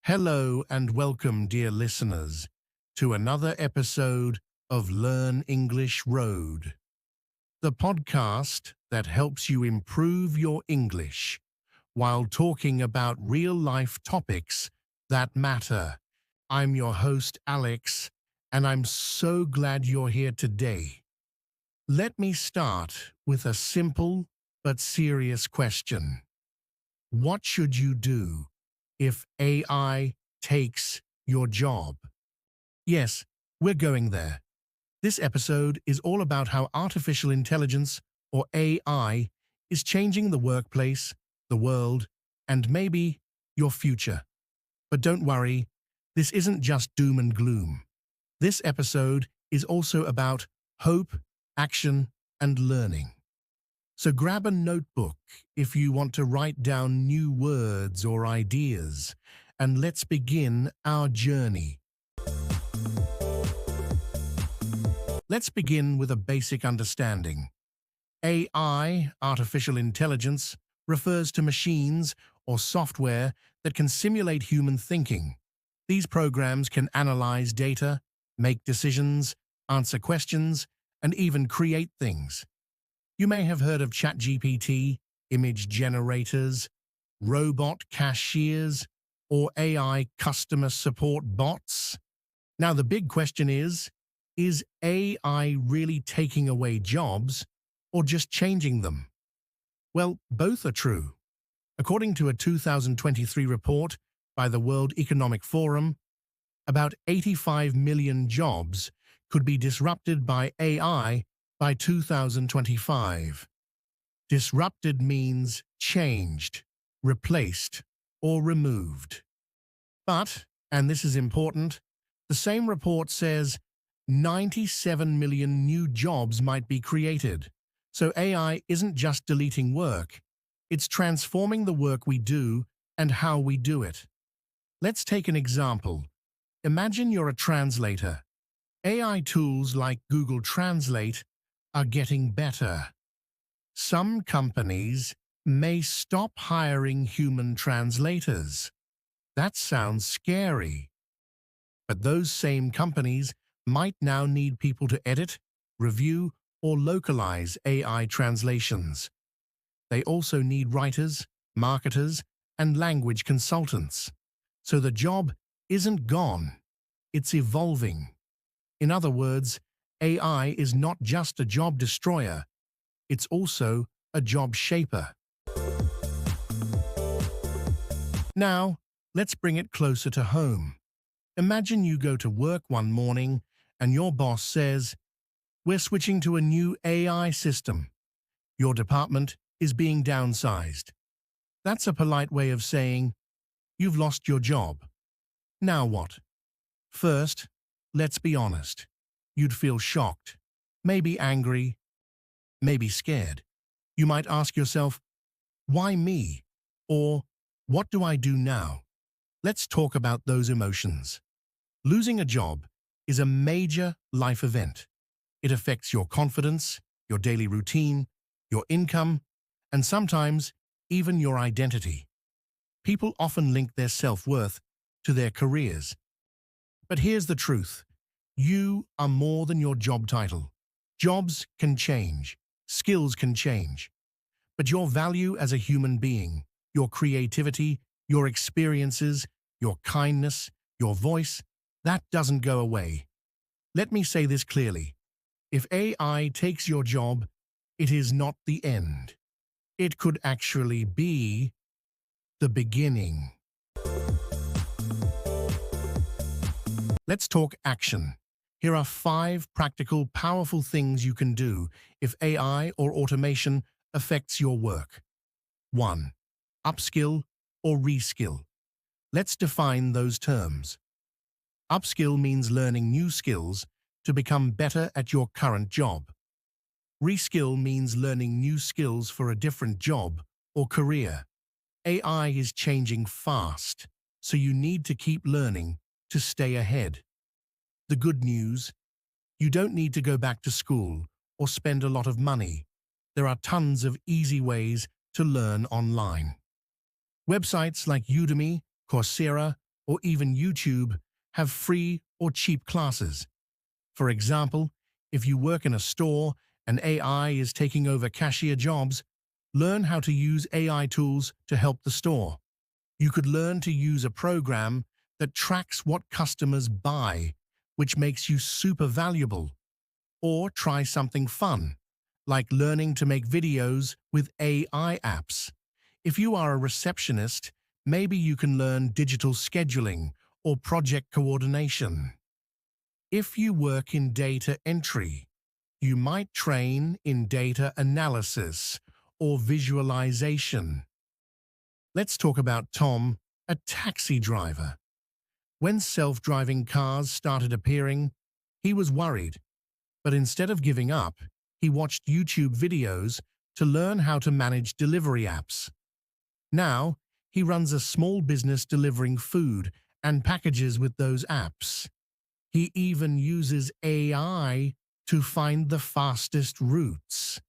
Hello and welcome, dear listeners, to another episode of Learn English Road, the podcast that helps you improve your English while talking about real-life topics that matter. I'm your host, Alex, and I'm so glad you're here today. Let me start with a simple but serious question. What should you do if AI takes your job? Yes, we're going there. This episode is all about how artificial intelligence, or AI, is changing the workplace, the world, and maybe your future. But don't worry, this isn't just doom and gloom. This episode is also about hope, action, and learning. So grab a notebook if you want to write down new words or ideas, and let's begin our journey. Let's begin with a basic understanding. AI, artificial intelligence, refers to machines or software that can simulate human thinking. These programs can analyze data, make decisions, answer questions, and even create things. You may have heard of ChatGPT, image generators, robot cashiers, or AI customer support bots. Now, the big question is AI really taking away jobs or just changing them? Well, both are true. According to a 2023 report by the World Economic Forum, about 85 million jobs could be disrupted by AI by 2025. Disrupted means changed, replaced, or removed. But, and this is important, the same report says 97 million new jobs might be created. So AI isn't just deleting work, it's transforming the work we do and how we do it. Let's take an example. Imagine you're a translator. AI tools like Google Translate are getting better. Some companies may stop hiring human translators. That sounds scary. But those same companies might now need people to edit, review, or localize AI translations. They also need writers, marketers, and language consultants. So the job isn't gone, it's evolving. In other words, AI is not just a job destroyer, it's also a job shaper. Now, let's bring it closer to home. Imagine you go to work one morning and your boss says, "We're switching to a new AI system. Your department is being downsized." That's a polite way of saying, you've lost your job. Now what? First, let's be honest. You'd feel shocked, maybe angry, maybe scared. You might ask yourself, why me? Or, what do I do now? Let's talk about those emotions. Losing a job is a major life event. It affects your confidence, your daily routine, your income, and sometimes even your identity. People often link their self-worth to their careers. But here's the truth. You are more than your job title. Jobs can change, skills can change, but your value as a human being, your creativity, your experiences, your kindness, your voice, that doesn't go away. Let me say this clearly. If AI takes your job, it is not the end. It could actually be the beginning. Let's talk action. Here are 5 practical, powerful things you can do if AI or automation affects your work. 1. Upskill or reskill. Let's define those terms. Upskill means learning new skills to become better at your current job. Reskill means learning new skills for a different job or career. AI is changing fast, so you need to keep learning to stay ahead. The good news, you don't need to go back to school or spend a lot of money. There are tons of easy ways to learn online. Websites like Udemy, Coursera, or even YouTube have free or cheap classes. For example, if you work in a store and AI is taking over cashier jobs, learn how to use AI tools to help the store. You could learn to use a program that tracks what customers buy, which makes you super valuable. Or try something fun, like learning to make videos with AI apps. If you are a receptionist, maybe you can learn digital scheduling or project coordination. If you work in data entry, you might train in data analysis or visualization. Let's talk about Tom, a taxi driver. When self-driving cars started appearing, he was worried, but instead of giving up, he watched YouTube videos to learn how to manage delivery apps. Now, he runs a small business delivering food and packages with those apps. He even uses AI to find the fastest routes.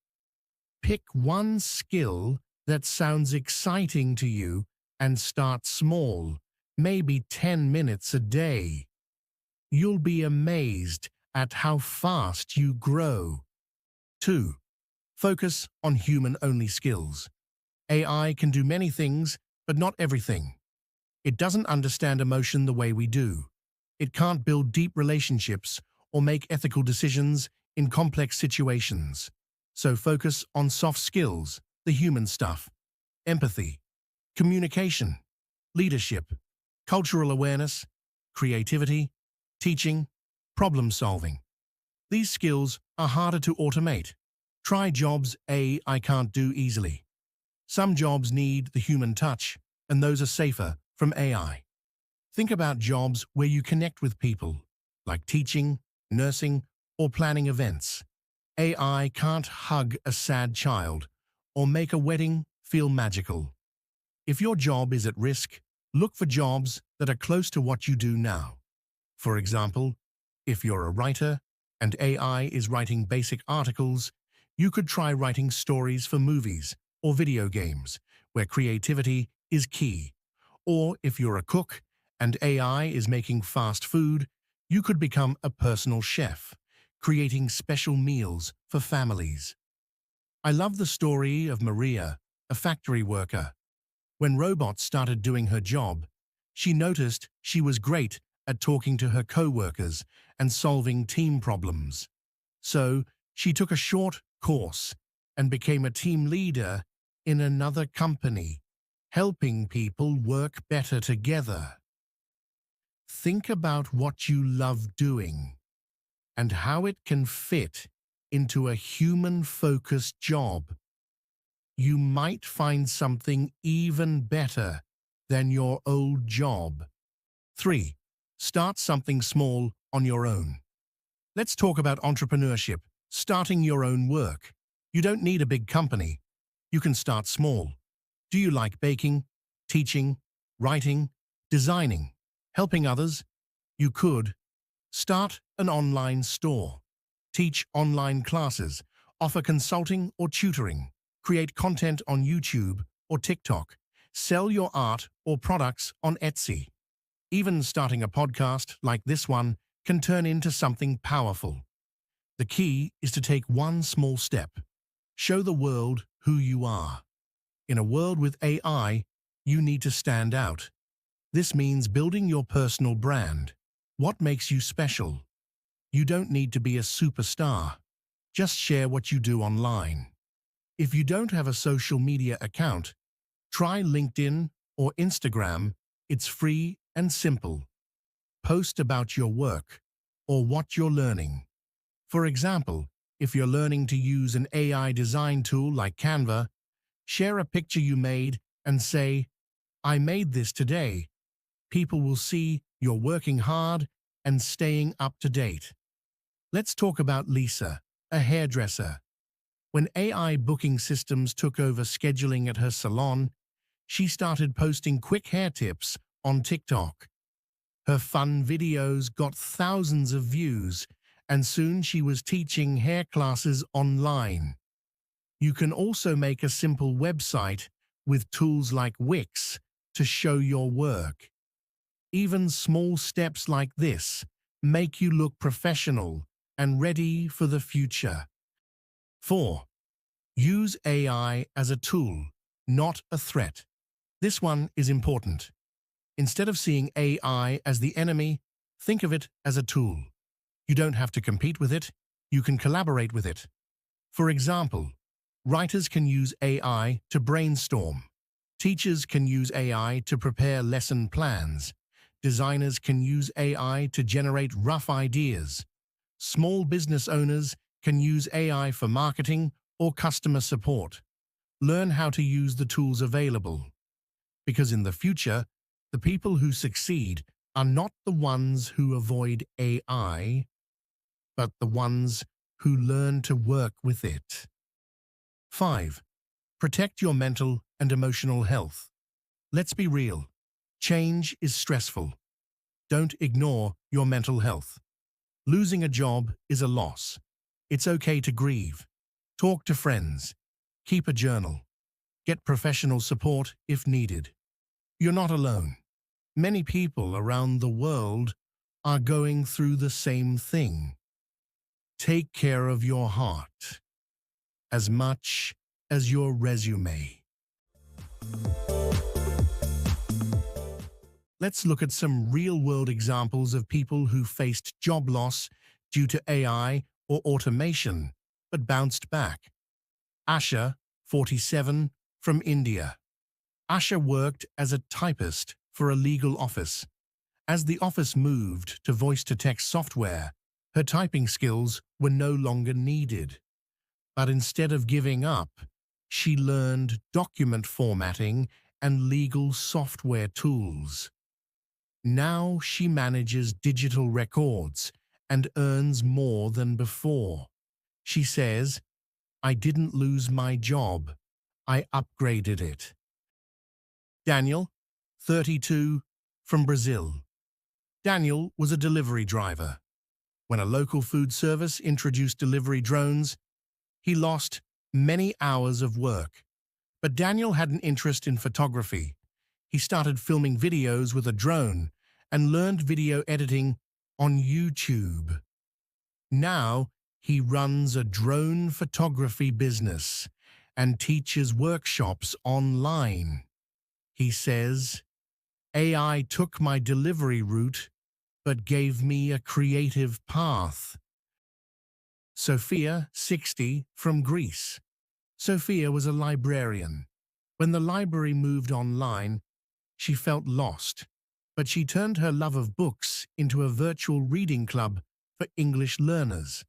Pick one skill that sounds exciting to you and start small, maybe 10 minutes a day. You'll be amazed at how fast you grow. 2. Focus on human-only skills. AI can do many things, but not everything. It doesn't understand emotion the way we do. It can't build deep relationships or make ethical decisions in complex situations. So focus on soft skills, the human stuff: empathy, communication, leadership, cultural awareness, creativity, teaching, problem solving. These skills are harder to automate. Try jobs AI can't do easily. Some jobs need the human touch, and those are safer from AI. Think about jobs where you connect with people, like teaching, nursing, or planning events. AI can't hug a sad child or make a wedding feel magical. If your job is at risk, look for jobs that are close to what you do now. For example, if you're a writer and AI is writing basic articles, you could try writing stories for movies or video games, where creativity is key. Or if you're a cook and AI is making fast food, you could become a personal chef, creating special meals for families. I love the story of Maria, a factory worker. When robots started doing her job, she noticed she was great at talking to her co-workers and solving team problems. So she took a short course and became a team leader in another company, helping people work better together. Think about what you love doing and how it can fit into a human-focused job. You might find something even better than your old job. 3. Start something small on your own. Let's talk about entrepreneurship, starting your own work. You don't need a big company. You can start small. Do you like baking, teaching, writing, designing, helping others? You could start an online store, teach online classes, offer consulting or tutoring, create content on YouTube or TikTok, sell your art or products on Etsy. Even starting a podcast like this one can turn into something powerful. The key is to take one small step. Show the world who you are. In a world with AI, you need to stand out. This means building your personal brand. What makes you special? You don't need to be a superstar. Just share what you do online. If you don't have a social media account, try LinkedIn or Instagram. It's free and simple. Post about your work or what you're learning. For example, if you're learning to use an AI design tool like Canva, share a picture you made and say, "I made this today." People will see you're working hard and staying up to date. Let's talk about Lisa, a hairdresser. When AI booking systems took over scheduling at her salon, she started posting quick hair tips on TikTok. Her fun videos got thousands of views, and soon she was teaching hair classes online. You can also make a simple website with tools like Wix to show your work. Even small steps like this make you look professional and ready for the future. 4. Use AI as a tool, not a threat. This one is important. Instead of seeing AI as the enemy, think of it as a tool. You don't have to compete with it, you can collaborate with it. For example, writers can use AI to brainstorm. Teachers can use AI to prepare lesson plans. Designers can use AI to generate rough ideas. Small business owners can use AI for marketing or customer support. Learn how to use the tools available. Because in the future, the people who succeed are not the ones who avoid AI, but the ones who learn to work with it. 5. Protect your mental and emotional health. Let's be real. Change is stressful. Don't ignore your mental health. Losing a job is a loss. It's okay to grieve. Talk to friends. Keep a journal. Get professional support if needed. You're not alone. Many people around the world are going through the same thing. Take care of your heart as much as your resume. Let's look at some real-world examples of people who faced job loss due to AI or automation, but bounced back. Asha, 47, from India. Asha worked as a typist for a legal office. As the office moved to voice-to-text software, her typing skills were no longer needed. But instead of giving up, she learned document formatting and legal software tools. Now she manages digital records and earns more than before. She says, "I didn't lose my job, I upgraded it." Daniel, 32, from Brazil. Daniel was a delivery driver. When a local food service introduced delivery drones, he lost many hours of work. But Daniel had an interest in photography. He started filming videos with a drone and learned video editing on YouTube. Now he runs a drone photography business and teaches workshops online. He says, "AI took my delivery route, but gave me a creative path." Sophia, 60, from Greece. Sophia was a librarian. When the library moved online, she felt lost, but she turned her love of books into a virtual reading club for English learners.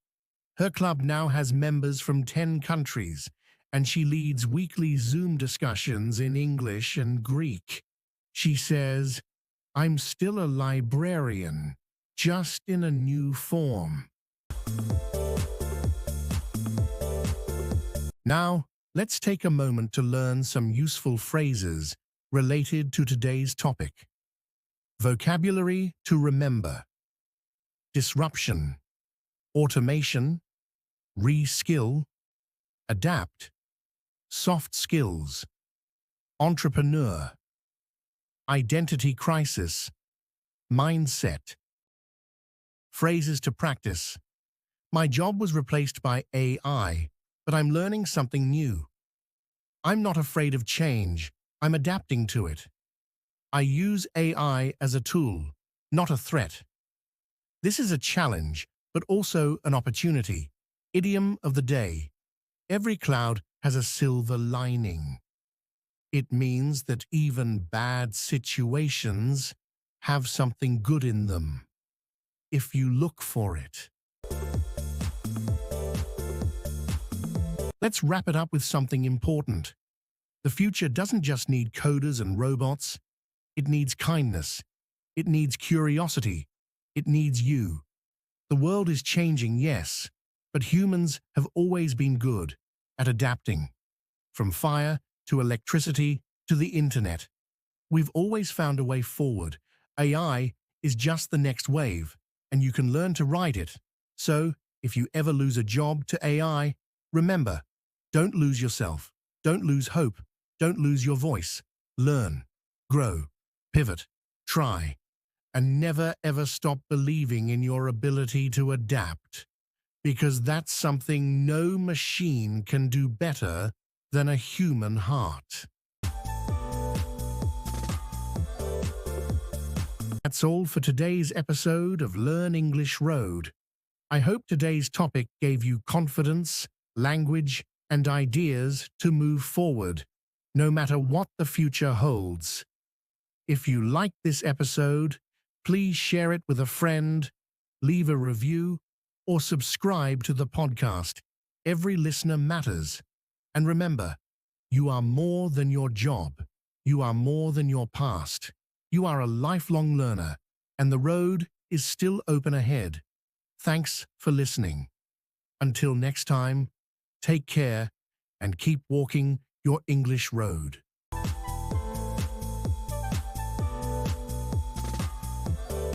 Her club now has members from 10 countries, and she leads weekly Zoom discussions in English and Greek. She says, "I'm still a librarian, just in a new form." Now, let's take a moment to learn some useful phrases related to today's topic. Vocabulary to remember: disruption, automation, reskill, adapt, soft skills, entrepreneur, identity crisis, mindset. Phrases to practice: my job was replaced by AI, but I'm learning something new. I'm not afraid of change, I'm adapting to it. I use AI as a tool, not a threat. This is a challenge, but also an opportunity. Idiom of the day: every cloud has a silver lining. It means that even bad situations have something good in them, if you look for it. Let's wrap it up with something important. The future doesn't just need coders and robots. It needs kindness. It needs curiosity. It needs you. The world is changing, yes, but humans have always been good at adapting. From fire to electricity to the internet, we've always found a way forward. AI is just the next wave, and you can learn to ride it. So, if you ever lose a job to AI, remember, don't lose yourself. Don't lose hope. Don't lose your voice. Learn, grow, pivot, try. And never ever stop believing in your ability to adapt, because that's something no machine can do better than a human heart. That's all for today's episode of Learn English Road. I hope today's topic gave you confidence, language, and ideas to move forward, no matter what the future holds. If you liked this episode, please share it with a friend, leave a review, or subscribe to the podcast. Every listener matters. And remember, you are more than your job. You are more than your past. You are a lifelong learner, and the road is still open ahead. Thanks for listening. Until next time, take care and keep walking your English road.